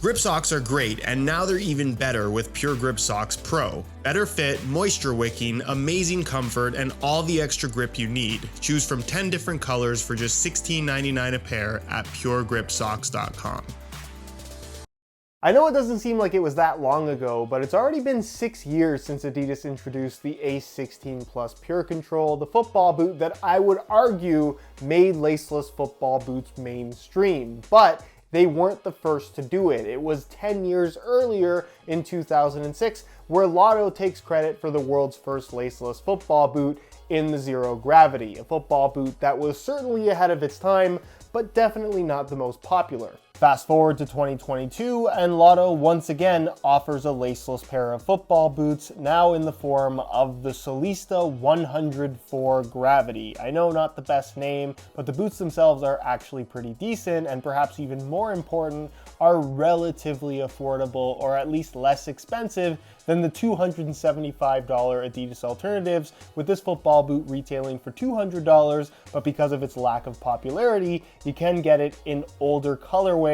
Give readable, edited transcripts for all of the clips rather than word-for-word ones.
Grip socks are great, and now they're even better with Pure Grip Socks Pro. Better fit, moisture wicking, amazing comfort, and all the extra grip you need. Choose from 10 different colors for just $16.99 a pair at puregripsocks.com. I know it doesn't seem like it was that long ago, but it's already been 6 years since Adidas introduced the Ace 16 Plus Pure Control, the football boot that I would argue made laceless football boots mainstream. But they weren't the first to do it. It was 10 years earlier in 2006 where Lotto takes credit for the world's first laceless football boot in the Zero Gravity, a football boot that was certainly ahead of its time, but definitely not the most popular. Fast forward to 2022, and Lotto once again offers a laceless pair of football boots, now in the form of the Solista 104 Gravity. I know, not the best name, but the boots themselves are actually pretty decent, and perhaps even more important, are relatively affordable, or at least less expensive than the $275 Adidas alternatives, with this football boot retailing for $200, but because of its lack of popularity, you can get it in older colorways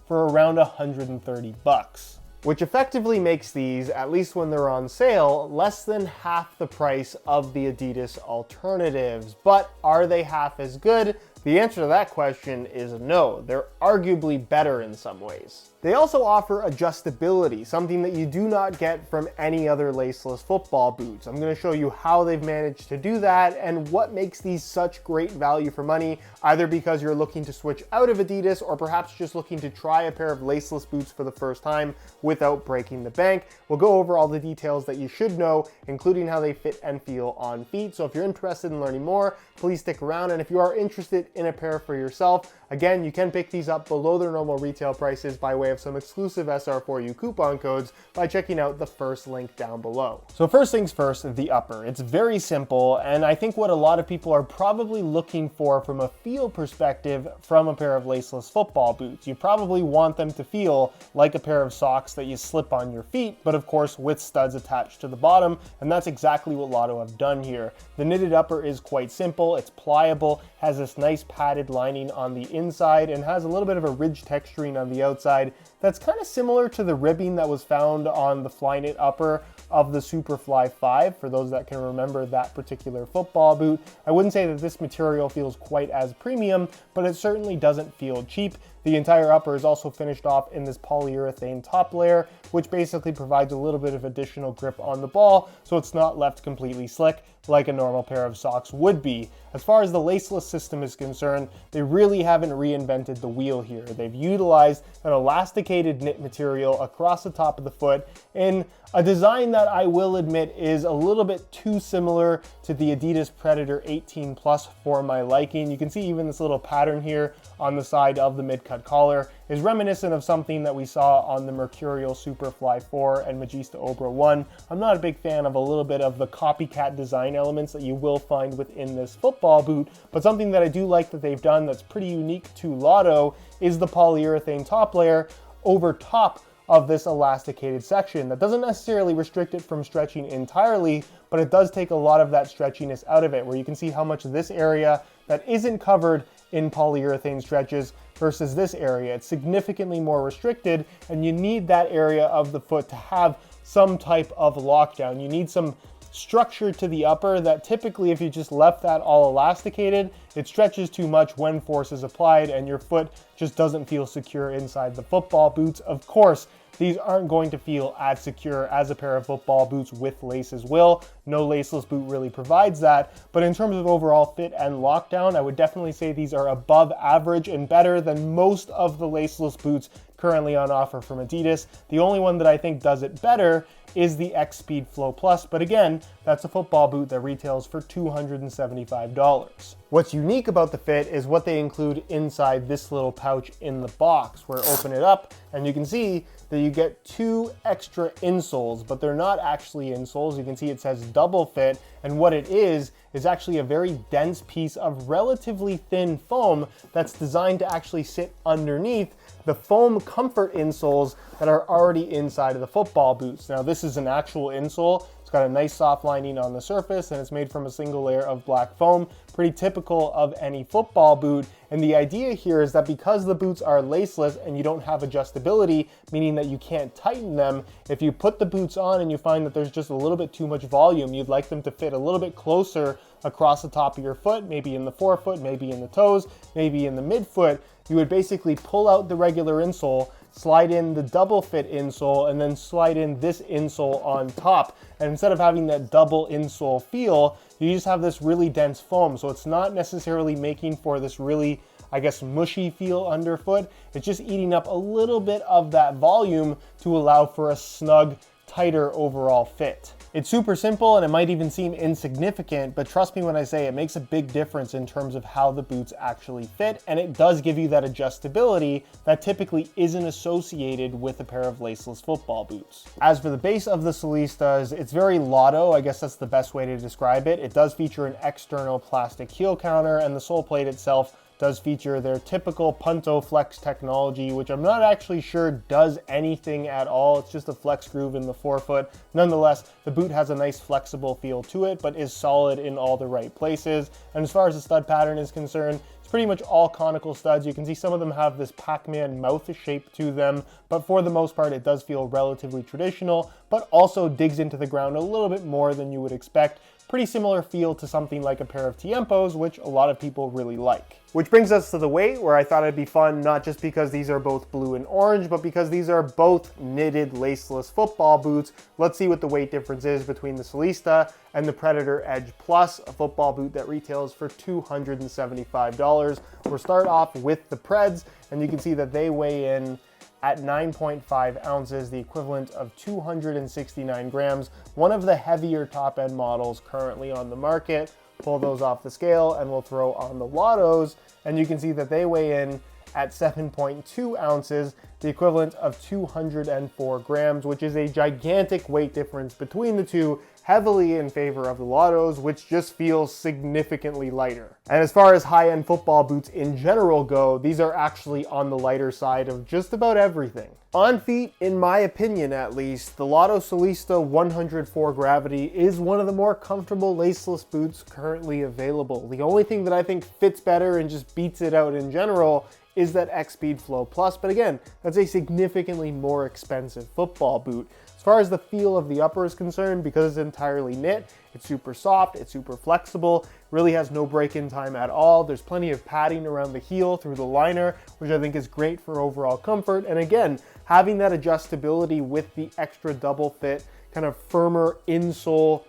for around $130. Which effectively makes these, at least when they're on sale, less than half the price of the Adidas alternatives. But are they half as good? The answer to that question is no. They're arguably better in some ways. They also offer adjustability, something that you do not get from any other laceless football boots. I'm going to show you how they've managed to do that and what makes these such great value for money, either because you're looking to switch out of Adidas or perhaps just looking to try a pair of laceless boots for the first time without breaking the bank. We'll go over all the details that you should know, including how they fit and feel on feet. So if you're interested in learning more, please stick around. And if you are interested in a pair for yourself, again, you can pick these up below their normal retail prices by way of some exclusive SR4U coupon codes by checking out the first link down below. So first things first, the upper. It's very simple, and I think what a lot of people are probably looking for from a feel perspective from a pair of laceless football boots. You probably want them to feel like a pair of socks that you slip on your feet, but of course with studs attached to the bottom, and that's exactly what Lotto have done here. The knitted upper is quite simple, it's pliable, has this nice padded lining on the inside, and has a little bit of a ridge texturing on the outside that's kind of similar to the ribbing that was found on the Flyknit upper of the Superfly 5, for those that can remember that particular football boot. I wouldn't say that this material feels quite as premium, but it certainly doesn't feel cheap. The entire upper is also finished off in this polyurethane top layer, which basically provides a little bit of additional grip on the ball, so it's not left completely slick like a normal pair of socks would be. As far as the laceless system is concerned, they really haven't reinvented the wheel here. They've utilized an elasticated knit material across the top of the foot in a design that I will admit is a little bit too similar to the Adidas Predator 18 Plus for my liking. You can see even this little pattern here on the side of the mid-cut collar is reminiscent of something that we saw on the Mercurial Superfly 4 and Magista Obra 1. I'm not a big fan of a little bit of the copycat design elements that you will find within this football boot, but something that I do like that they've done that's pretty unique to Lotto is the polyurethane top layer over top of this elasticated section. That doesn't necessarily restrict it from stretching entirely, but it does take a lot of that stretchiness out of it, where you can see how much of this area that isn't covered in polyurethane stretches versus this area. It's significantly more restricted, and you need that area of the foot to have some type of lockdown. You need some structure to the upper that typically, if you just left that all elasticated, it stretches too much when force is applied and your foot just doesn't feel secure inside the football boots. Of course, these aren't going to feel as secure as a pair of football boots with laces will. No laceless boot really provides that, but in terms of overall fit and lockdown, I would definitely say these are above average and better than most of the laceless boots currently on offer from Adidas. The only one that I think does it better is the X Speed Flow Plus, but again, that's a football boot that retails for $275. What's unique about the fit is what they include inside this little pouch in the box, where open it up and you can see that you get 2 extra insoles, but they're not actually insoles. You can see it says double fit, and what it is actually a very dense piece of relatively thin foam that's designed to actually sit underneath the foam comfort insoles that are already inside of the football boots. Now, this is an actual insole It's got a nice soft lining on the surface, and it's made from a single layer of black foam, pretty typical of any football boot. And the idea here is that because the boots are laceless and you don't have adjustability, meaning that you can't tighten them, if you put the boots on and you find that there's just a little bit too much volume, you'd like them to fit a little bit closer across the top of your foot, maybe in the forefoot, maybe in the toes, maybe in the midfoot, you would basically pull out the regular insole, slide in the double fit insole, and then slide in this insole on top. And instead of having that double insole feel, you just have this really dense foam. So it's not necessarily making for this really, I guess, mushy feel underfoot. It's just eating up a little bit of that volume to allow for a snug, tighter overall fit. It's super simple and it might even seem insignificant, but trust me when I say it makes a big difference in terms of how the boots actually fit, and it does give you that adjustability that typically isn't associated with a pair of laceless football boots. As for the base of the Solistas, it's very Lotto, I guess that's the best way to describe it. It does feature an external plastic heel counter, and the sole plate itself does feature their typical Punto Flex technology, which I'm not actually sure does anything at all. It's just a flex groove in the forefoot. Nonetheless, the boot has a nice flexible feel to it, but is solid in all the right places. And as far as the stud pattern is concerned, it's pretty much all conical studs. You can see some of them have this Pac-Man mouth shape to them, but for the most part, it does feel relatively traditional, but also digs into the ground a little bit more than you would expect. Pretty similar feel to something like a pair of Tiempos, which a lot of people really like. Which brings us to the weight, where I thought it'd be fun, not just because these are both blue and orange, but because these are both knitted laceless football boots. Let's see what the weight difference is between the Solista and the Predator Edge Plus, a football boot that retails for $275. We'll start off with the Preds, and you can see that they weigh in at 9.5 ounces, the equivalent of 269 grams, one of the heavier top-end models currently on the market. Pull those off the scale and we'll throw on the Lottos, and you can see that they weigh in at 7.2 ounces, the equivalent of 204 grams, which is a gigantic weight difference between the two, heavily in favor of the Lottos, which just feels significantly lighter. And as far as high-end football boots in general go, these are actually on the lighter side of just about everything. On feet, in my opinion at least, the Lotto Solista 104 Gravity is one of the more comfortable laceless boots currently available. The only thing that I think fits better and just beats it out in general is that X-Speed Flow Plus, but again, that's a significantly more expensive football boot. As far as the feel of the upper is concerned, because it's entirely knit, it's super soft, it's super flexible, really has no break-in time at all. There's plenty of padding around the heel through the liner, which I think is great for overall comfort. And again, having that adjustability with the extra double fit, kind of firmer insole,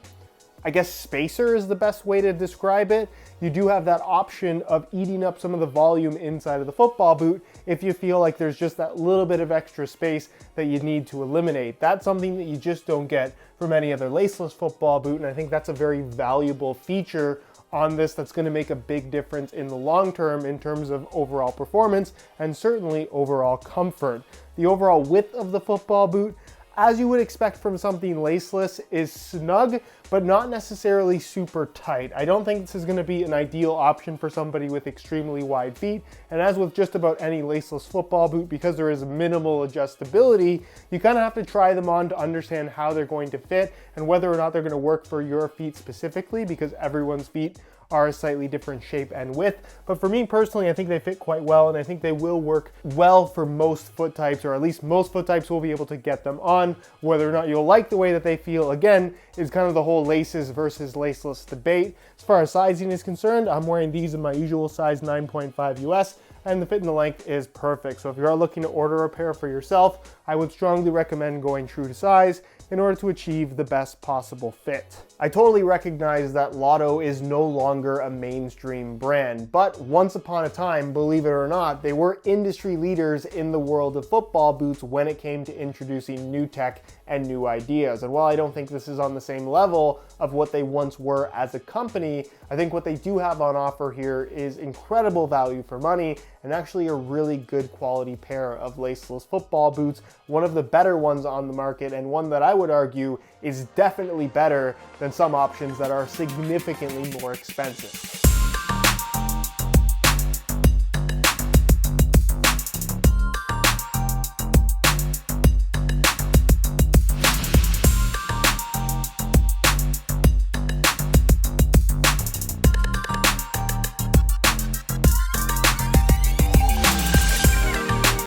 I guess spacer is the best way to describe it. You do have that option of eating up some of the volume inside of the football boot if you feel like there's just that little bit of extra space that you need to eliminate. That's something that you just don't get from any other laceless football boot, and I think that's a very valuable feature on this that's going to make a big difference in the long term in terms of overall performance and certainly overall comfort. The overall width of the football boot, as you would expect from something laceless, is snug, but not necessarily super tight. I don't think this is going to be an ideal option for somebody with extremely wide feet. And as with just about any laceless football boot, because there is minimal adjustability, you kind of have to try them on to understand how they're going to fit and whether or not they're going to work for your feet specifically, because everyone's feet are a slightly different shape and width. But for me personally, I think they fit quite well, and I think they will work well for most foot types, or at least most foot types will be able to get them on. Whether or not you'll like the way that they feel, again, is kind of the whole laces versus laceless debate. As far as sizing is concerned, I'm wearing these in my usual size 9.5 US, and the fit and the length is perfect. So if you are looking to order a pair for yourself, I would strongly recommend going true to size in order to achieve the best possible fit. I totally recognize that Lotto is no longer a mainstream brand, but once upon a time, believe it or not, they were industry leaders in the world of football boots when it came to introducing new tech and new ideas. And while I don't think this is on the same level of what they once were as a company, I think what they do have on offer here is incredible value for money and actually a really good quality pair of laceless football boots, one of the better ones on the market, and one that I would argue is definitely better than some options that are significantly more expensive.